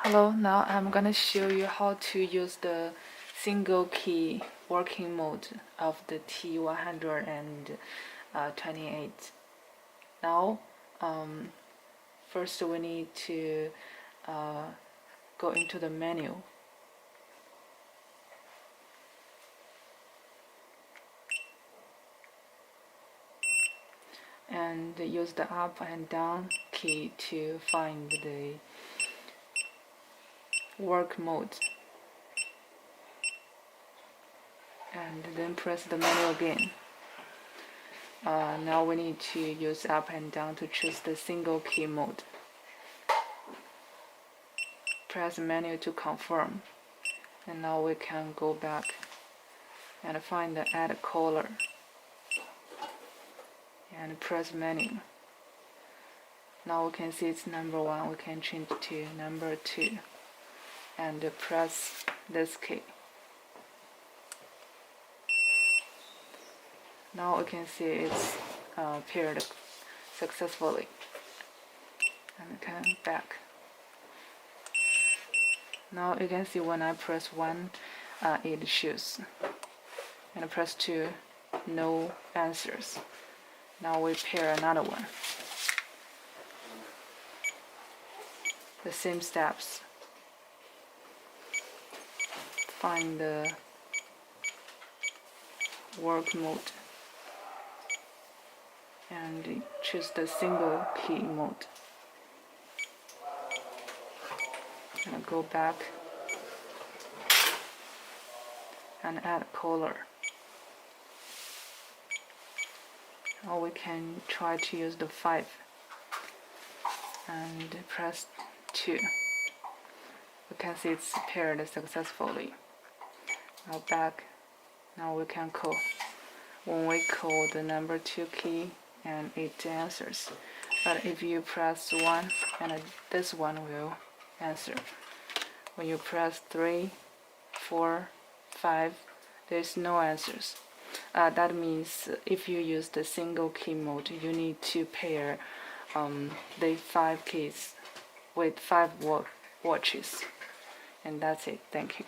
Hello, now I'm gonna show you how to use the single key working mode of the T128. Now, first we need to go into the menu. And use the up and down key to find the work mode. And then press the menu again. Now we need to use up and down to choose the single key mode. Press menu to confirm. And now we can go back and find the add color. And press menu. Now we can see it's number 1. We can change to number 2. And press this key. Now we can see it's paired successfully. And come back. Now you can see when I press 1, it shows. And press 2, no answers. Now we pair another one. The same steps. Find the work mode and choose the single key mode. And go back and add color. Or we can try to use the 5 and press 2. We can see it's paired successfully. Now back. Now we can call. When we call the number 2 key and it answers. But if you press 1 and this one will answer. When you press 3, 4, 5, there's no answers. That means if you use the single key mode, you need to pair the 5 keys with 5 watches. And that's it. Thank you.